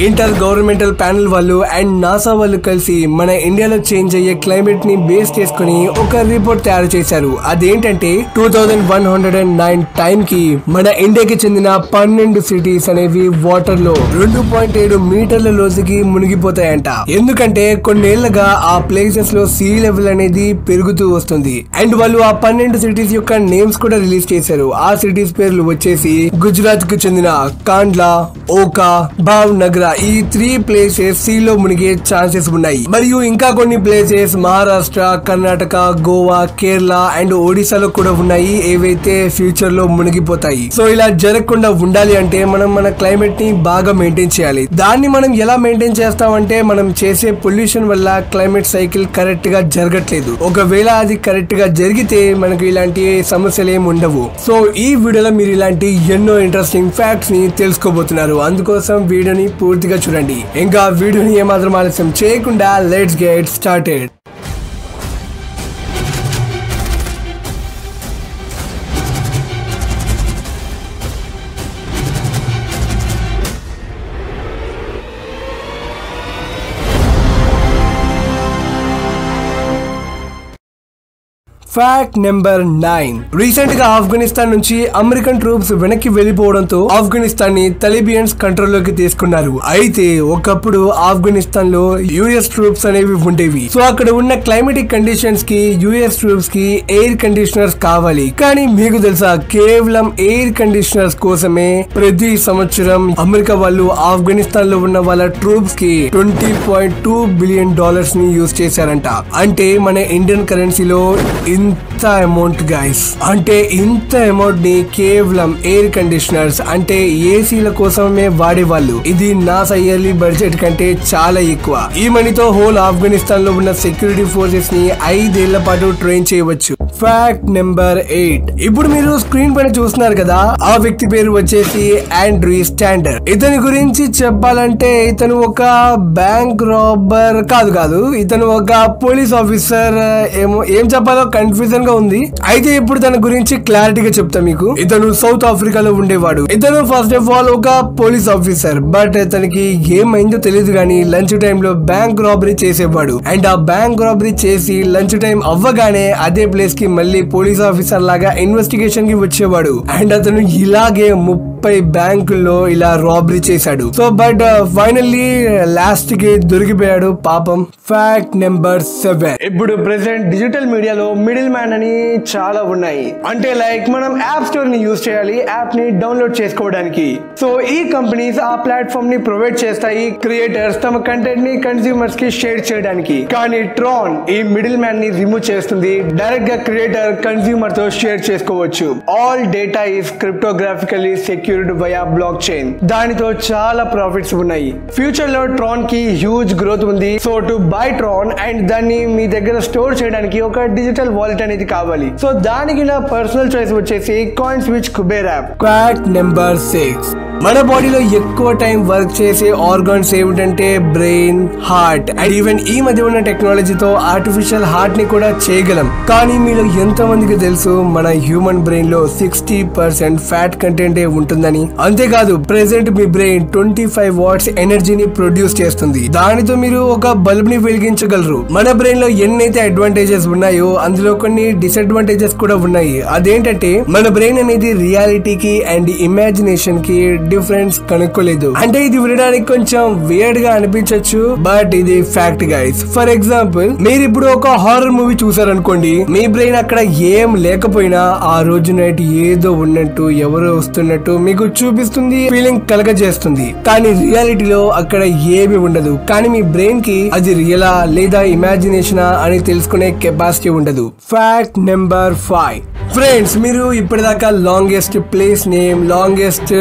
Inter governmental panel వాళ్ళు and NASA వాళ్ళు కలిసి మన ఇండియాలో చేంజ్ అయ్యే క్లైమేట్ ని బేస్ చేసుకుని ఒక రిపోర్ట్ తయారు చేశారు. అదేంటంటే 2109 టైం కి మన ఇండియాకి చెందిన 12 సిటీస్ అనేవి వాటర్ లో 2.7 మీటర్ల లోతుకి మునిగిపోతాయంట. ఎందుకంటే కొన్నేళ్లుగా ఆ ప్లేసెస్ లో సీ లెవెల్ అనేది పెరుగుతూ వస్తుంది. అండ్ వాళ్ళు ఆ 12 సిటీస్ యొక్క నేమ్స్ కూడా రిలీజ్ చేశారు. ఆ సిటీస్ పేర్లు వచ్చేసి గుజరాత్ కు చెందిన కాండ్లా, ఓకా, భావ్నగర్. ఈ 3 ప్లేసెస్ సీ లో మునిగే ఛాన్సెస్ ఉన్నాయి. మరియు ఇంకా కొన్ని ప్లేసెస్ మహారాష్ట్ర, కర్ణాటక, గోవా, కేరళ అండ్ ఒడిశాలో కూడా ఉన్నాయి, ఏవైతే ఫ్యూచర్ లో మునిగిపోతాయి. సో ఇలా జరగకుండా ఉండాలి అంటే మనం మన క్లైమేట్ ని బాగా మెయింటైన్ చేయాలి. దాన్ని మనం ఎలా మెయింటైన్ చేస్తామంటే మనం చేసే పొల్యూషన్ వల్ల క్లైమేట్ సైకిల్ కరెక్ట్ గా జరగట్లేదు. ఒకవేళ అది కరెక్ట్ గా జరిగితే మనకు ఇలాంటి సమస్యలు ఏమి ఉండవు. సో ఈ వీడియోలో మీరు ఇలాంటి ఎన్నో ఇంట్రెస్టింగ్ ఫ్యాక్ట్స్ ని తెలుసుకోబోతున్నారు. అందుకోసం వీడియోని పూర్తిగా చూడండి. ఇంకా వీడియోని ఏమాత్రం ఆలస్యం చేయకుండా let's get started. Fact number 9. Recent గా ఆఫ్ఘనిస్తాన్ నుంచి అమెరికన్ ట్రూప్స్ వెనక్కి వెళ్లిపోవడంతో ఆఫ్ఘనిస్తాన్ ని తలిబియన్స్ కంట్రోల్ లోకి తీసుకున్నారు. అయితే ఒకప్పుడు ఆఫ్ఘనిస్తాన్ లో యుఎస్ ట్రూప్స్ అనేవి ఉండేవి. సో అక్కడ ఉన్న క్లైమేటిక్ కండిషన్స్ కి యుఎస్ ట్రూప్స్ కి ఎయిర్ కండిషనర్స్ కావాలి. కానీ మీకు తెలుసా, కేవలం ఎయిర్ కండిషనర్స్ కోసమే ప్రతి సంవత్సరం అమెరికా వాళ్ళు ఆఫ్ఘనిస్తాన్ లో ఉన్న వాళ్ళ ట్రూప్స్ కి $20.2 బిలియన్ ని యూజ్ చేశారంట. అంటే మన ఇండియన్ కరెన్సీలో ఇంత అమౌంట్ గైస్. అంటే ఇంత అమౌంట్ ని కేవలం ఎయిర్ కండిషనర్స్ అంటే ఏసీల కోసమే వాడేవాళ్ళు. ఇది నాసా ఇయర్లీ బడ్జెట్ కంటే చాలా ఎక్కువ. ఈ మనీతో హోల్ ఆఫ్ఘనిస్తాన్ లో ఉన్న సెక్యూరిటీ ఫోర్సెస్ ని 5 ఏళ్ల పాటు ట్రైన్ చేయవచ్చు. Fact number 8. ఇప్పుడు మీరు స్క్రీన్ పైన చూస్తున్నారు కదా, ఆ వ్యక్తి పేరు వచ్చేసి ఆండ్రూ స్టాండర్. ఇతని గురించి చెప్పాలంటే ఇతను ఒక బ్యాంక్ రాబర్ కాదు, ఇతను ఒక పోలీస్ ఆఫీసర్. ఏం చెప్పాలో కన్ఫ్యూజన్ గా ఉంది. అయితే ఇప్పుడు తన గురించి క్లారిటీగా చెప్తా మీకు. ఇతను సౌత్ ఆఫ్రికాలో ఉండేవాడు. ఇతను ఫస్ట్ ఆఫ్ ఆల్ ఒక పోలీస్ ఆఫీసర్. బట్ ఇతనికి ఏమైందో తెలియదు కానీ లంచ్ టైమ్ లో బ్యాంక్ రాబరీ చేసేవాడు. అండ్ ఆ బ్యాంక్ రాబరీ చేసి లంచ్ టైం అవ్వగానే అదే ప్లేస్ కి మళ్ళీ పోలీస్ ఆఫీసర్ లాగా ఇన్వెస్టిగేషన్ కి వచ్చేవాడు. అండ్ అతను ఇలాగే 30 బ్యాంకుల్లో ఇలా రాబరీ చేశాడు. సో బట్ ఫైనల్లీ లాస్ట్ కి దొరికిపోయాడు పాపం. Fact number 7. ఇప్పుడు ప్రెసెంట్ డిజిటల్ మీడియాలో మిడిల్ మ్యాన్ అని చాలా ఉన్నాయి. అంటే లైక్ మనం యాప్ స్టోర్ ని యూజ్ చేయాలి యాప్ ని డౌన్లోడ్ చేసుకోవడానికి. సో ఈ కంపెనీస్ ఆ ప్లాట్ఫామ్ ని ప్రొవైడ్ చేస్తాయి క్రియేటర్స్ తమ కంటెంట్ ని కన్స్యూమర్స్ కి షేర్ చేయడానికి. కానీ ట్రాన్ ఈ మిడిల్ మ్యాన్ ని రిమూవ్ చేస్తుంది. డైరెక్ట్ గా క్రియేటర్ కన్స్యూమర్ తో షేర్ చేసుకోవచ్చు. All data is cryptographically secured via blockchain. దానితో చాలా ప్రాఫిట్స్ ఉన్నాయి. ఫ్యూచర్ లో ట్రాన్ కి హ్యూజ్ గ్రోత్ ఉంది. So to buy Tron and దాన్ని మీ దగ్గర స్టోర్ చేయడానికి ఒక డిజిటల్ వాలెట్ అనేది కావాలి. సో దానికి నా పర్సనల్ చాయిస్ వచ్చేసి కాయిన్స్విచ్ కుబేర్ యాప్. Fact number 6. మన బాడీలో ఎక్కువ టైం వర్క్ చేసే ఆర్గాన్స్ ఏమిటంటే బ్రెయిన్, హార్ట్. అండ్ ఈవెన్ ఈ మధ్య ఉన్న టెక్నాలజీతో ఆర్టిఫిషియల్ హార్ట్ ని కూడా చేయగలం. కానీ మీలో ఎంత మందికి తెలుసు మన హ్యూమన్ బ్రెయిన్ లో 60% ఫ్యాట్ కంటెంట్ ఉంటుందని? అంతేకాదు ప్రెసెంట్ మీ బ్రెయిన్ 25 వాట్స్ ఎనర్జీని ప్రొడ్యూస్ చేస్తుంది. దానితో మీరు ఒక బల్బ్ ని వెలిగించగలరు. మన బ్రెయిన్ లో ఎన్నైతే అడ్వాంటేజెస్ ఉన్నాయో అందులో కొన్ని డిసడ్వాంటేజెస్ కూడా ఉన్నాయి. అదేంటంటే మన బ్రెయిన్ అనేది రియాలిటీకి అండ్ ఇమాజినేషన్ కి డిఫరెన్స్ కనుక్కోలేదు. అంటే ఇది వినడానికి కొంచెం వియర్డ్ గా అనిపించవచ్చు, బట్ ఇది ఫ్యాక్ట్ గైస్. ఫర్ ఎగ్జాంపుల్ మీరు ఇప్పుడు ఒక హారర్ మూవీ చూసారనుకోండి, మీ బ్రెయిన్ అక్కడ ఏం లేకపోయినా ఆ రోజు నైట్ ఏదో ఉన్నట్టు ఎవరో వస్తున్నట్టు మీకు చూపిస్తుంది, ఫీలింగ్ కలగజేస్తుంది. కానీ రియాలిటీలో అక్కడ ఏమి ఉండదు. కానీ మీ బ్రెయిన్ కి అది రియలా లేదా ఇమాజినేషనా అని తెలుసుకునే కెపాసిటీ ఉండదు. Fact number 5. ఫ్రెండ్స్, మీరు ఇప్పటిదాకా longest place name, longest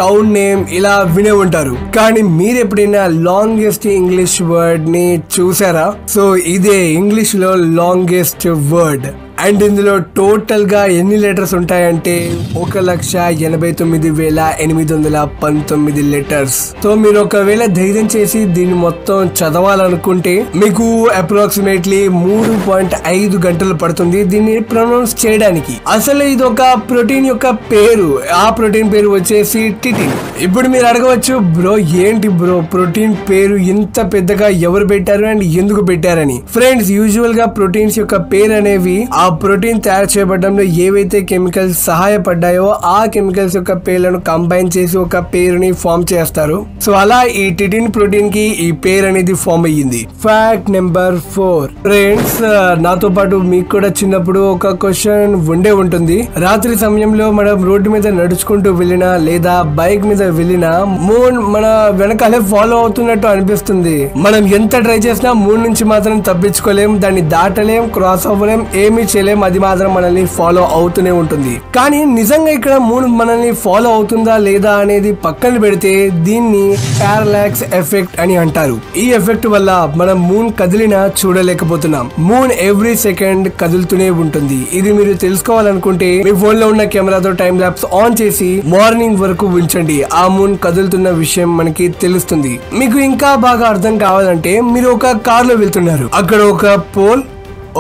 town name ఇలా వినే ఉంటారు. కానీ మీరు ఎప్పుడైనా లాంగెస్ట్ ఇంగ్లీష్ వర్డ్ ని చూసారా? సో ఇదే ఇంగ్లీష్ లో లాంగెస్ట్ వర్డ్. అండ్ ఇందులో టోటల్ గా ఎన్ని లెటర్స్ ఉంటాయంటే 1,89,819 లెటర్స్. సో మీరు ఒకవేళ ధైర్యం చేసి దీన్ని మొత్తం చదవాలనుకుంటే మీకు అప్రాక్సిమేట్లీ 3.5 గంటలు పడుతుంది దీన్ని ప్రొనౌన్స్ చేయడానికి. అసలు ఇది ఒక ప్రోటీన్ యొక్క పేరు. ఆ ప్రోటీన్ పేరు వచ్చేసి టిటిన్. ఇప్పుడు మీరు అడగవచ్చు, బ్రో ఏంటి బ్రో ప్రోటీన్ పేరు ఇంత పెద్దగా ఎవరు పెట్టారు అండ్ ఎందుకు పెట్టారని. ఫ్రెండ్స్, యూజువల్ గా ప్రోటీన్స్ యొక్క పేరు అనేవి ఆ ప్రోటీన్ తయారు చేయబడడంలో ఏవైతే కెమికల్స్ సహాయపడ్డాయో ఆ కెమికల్స్ యొక్క పేర్లను కంబైన్ చేసి ఒక పేరుని ఫామ్ చేస్తారు. సో అలా ఈ టిటిన్ ప్రోటీన్ కి ఈ పేరు అనేది ఫామ్ అయ్యింది. Fact number 4. ఫ్రెండ్స్, నాతో పాటు మీకు కూడా చిన్నప్పుడు ఒక క్వశ్చన్ ఉండే ఉంటుంది. రాత్రి సమయంలో మనం రోడ్డు మీద నడుచుకుంటూ వెళ్ళినా లేదా బైక్ మీద వెళ్ళినా మూన్ మన వెనకాలే ఫాలో అవుతున్నట్టు అనిపిస్తుంది. మనం ఎంత ట్రై చేసినా మూన్ నుంచి మాత్రం తప్పించుకోలేం, దాన్ని దాటలేం, క్రాస్ అవ్వలేం, ఏమీ చేయలేం. అది మాత్రం మనల్ని ఫాలో అవుతూనే ఉంటుంది. కానీ నిజంగా ఇక్కడ మూన్ మనల్ని ఫాలో అవుతుందా లేదా అనేది పక్కన పెడితే దీన్ని పారాలాక్స్ ఎఫెక్ట్ అని అంటారు. ఈ ఎఫెక్ట్ వల్ల మనం మూన్ కదిలినా చూడలేకపోతున్నాం. మూన్ ఎవ్రీ సెకండ్ కదులుతూనే ఉంటుంది. ఇది మీరు తెలుసుకోవాలనుకుంటే మీ ఫోన్ లో ఉన్న కెమెరాతో టైం ల్యాప్స్ ఆన్ చేసి మార్నింగ్ వరకు ఉంచండి. ఆ మూన్ కదులుతున్న విషయం మనకి తెలుస్తుంది. మీకు ఇంకా బాగా అర్థం కావాలంటే మీరు ఒక కార్ లో వెళ్తున్నారు. అక్కడ ఒక పోల్,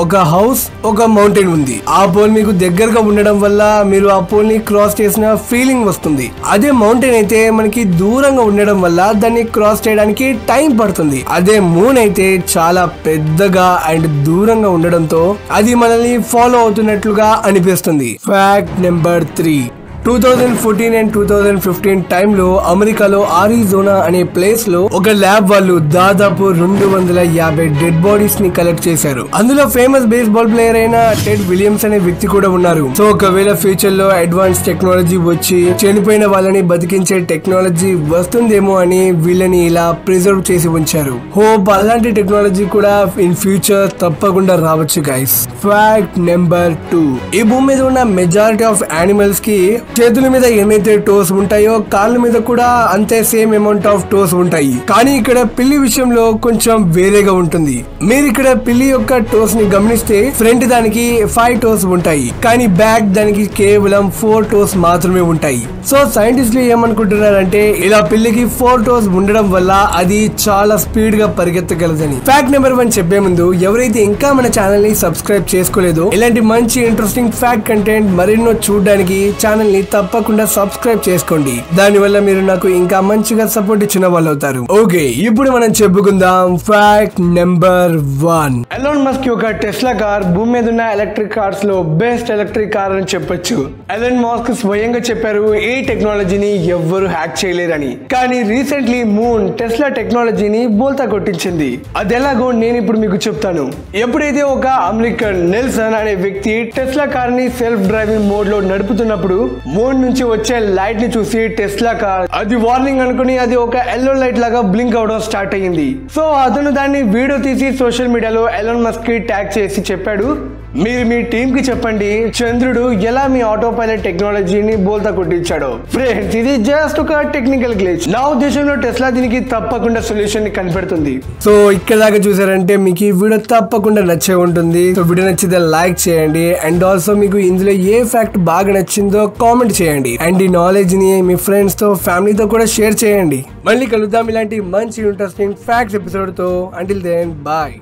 ఒక హౌస్, ఒక మౌంటైన్ ఉంది. ఆ పోల్ మీకు దగ్గరగా ఉండడం వల్ల మీరు ఆ పోల్ ని క్రాస్ చేసిన ఫీలింగ్ వస్తుంది. అదే మౌంటైన్ అయితే మనకి దూరంగా ఉండడం వల్ల దాన్ని క్రాస్ చేయడానికి టైం పడుతుంది. అదే మూన్ అయితే చాలా పెద్దగా అండ్ దూరంగా ఉండడంతో అది మనల్ని ఫాలో అవుతున్నట్లుగా అనిపిస్తుంది. Fact number 3. 2014 అండ్ 2015 టైంలో అమెరికాలో ఆరిజోనా అనే ప్లేస్ లో ఒక ల్యాబ్ వాళ్ళు దాదాపు 250 డెడ్ బాడీస్ ని కలెక్ట్ చేశారు. అందులో ఫేమస్ బేస్బాల్ ప్లేయర్ అయిన టెడ్ విలియమ్స్ అనే వ్యక్తి కూడా ఉన్నారు. సో ఒకవేళ ఫ్యూచర్ లో అడ్వాన్స్ టెక్నాలజీ వచ్చి చనిపోయిన వాళ్ళని బతికించే టెక్నాలజీ వస్తుందేమో అని వీళ్ళని ఇలా ప్రిజర్వ్ చేసి ఉంచారు. హోప్ అలాంటి టెక్నాలజీ కూడా ఇన్ ఫ్యూచర్ తప్పకుండా రావచ్చు గైస్. Fact number 2. ఈ భూమి మీద ఉన్న మెజారిటీ ఆఫ్ యానిమల్స్ కి చేతుల మీద ఎన్నైతే టోస్ ఉంటాయో కాళ్ళ మీద కూడా అంతే సేమ్ అమౌంట్ ఆఫ్ టోస్ ఉంటాయి. కానీ ఇక్కడ పిల్లి విషయంలో కొంచెం వేరేగా ఉంటుంది. మీరు ఇక్కడ పిల్లి యొక్క టోస్ ని గమనిస్తే ఫ్రంట్ దానికి 5 టోస్ ఉంటాయి, కానీ బ్యాక్ దానికి కేవలం 4 టోస్ మాత్రమే ఉంటాయి. సో సైంటిస్టులు ఏమనుకుంటున్నారంటే ఇలా పిల్లికి 4 టోస్ ఉండడం వల్ల అది చాలా స్పీడ్ గా పరిగెత్తగలదని. ఫ్యాక్ట్ నెంబర్ 1 చెప్పే ముందు ఎవరైతే ఇంకా మన ఛానల్ ని సబ్స్క్రైబ్ చేసుకోలేదో ఇలాంటి మంచి ఇంట్రెస్టింగ్ ఫ్యాక్ట్ కంటెంట్ మరెన్నో చూడడానికి ఛానల్ ని తప్పకుండా సబ్స్క్రైబ్ చేసుకోండి. దాని వల్ల మీరు నాకు ఇంకా మంచిగా సపోర్ట్ ఇచ్చిన వాళ్ళు అవుతారు. ఓకే, ఇప్పుడు మనం చెప్పుకుందాం ఫ్యాక్ట్ నెంబర్ 1. ఎలాన్ మస్క్ యొక్క టెస్లా కార్ భూమి మీద ఉన్న ఎలక్ట్రిక్ కార్స్ లో బెస్ట్ ఎలక్ట్రిక్ కార్ అని చెప్పొచ్చు. ఎలాన్ మస్క్ స్వయంగా చెప్పారు ఈ టెక్నాలజీని ఎవ్వరు హ్యాక్ చేయలేరని. కానీ రీసెంట్లీ మూన్ టెస్లా టెక్నాలజీని బోల్తా కొట్టించింది. అది ఎలాగో నేను ఇప్పుడు మీకు చెప్తాను. ఎప్పుడైతే ఒక అమెరికన్ నెల్సన్ అనే వ్యక్తి టెస్లా కార్ ని సెల్ఫ్ డ్రైవింగ్ మోడ్ లో నడుపుతున్నప్పుడు మూన్ నుంచి వచ్చే లైట్ ని చూసి టెస్లా కార్ అది వార్నింగ్ అనుకుని అది ఒక ఎల్లో లైట్ లాగా బ్లింక్ అవడం స్టార్ట్ అయ్యింది. సో అతను దాన్ని వీడియో తీసి సోషల్ మీడియాలో ఎలాన్ మస్క్ కి ట్యాగ్ చేసి చెప్పాడు, మీరు మీ టీమ్ కి చెప్పండి చంద్రుడు ఎలా మీ ఆటో పైలట్ టెక్నాలజీని బోల్తా కొట్టించాడో. ఫ్రెండ్స్, ఇది జస్ట్ ఒక టెక్నికల్ గ్లిచ్. నా ఉద్దేశంలో టెస్లా దీనికి తప్పకుండా సొల్యూషన్ ని కనిపెడుతుంది. సో ఇక్కడ దాకా చూసారంటే మీకు ఈ వీడియో తప్పకుండా నచ్చే ఉంటుంది. సో వీడియో నచ్చితే లైక్ చేయండి అండ్ ఆల్సో మీకు ఇందులో ఏ ఫ్యాక్ట్ బాగా నచ్చిందో కామెంట్ చేయండి అండ్ ఈ నాలెడ్జ్ ని మీ ఫ్రెండ్స్ తో ఫ్యామిలీతో కూడా షేర్ చేయండి. మళ్ళీ కలుద్దాం ఇలాంటి మంచి ఇంట్రెస్టింగ్ ఫ్యాక్ట్స్ ఎపిసోడ్ తో. Until then bye.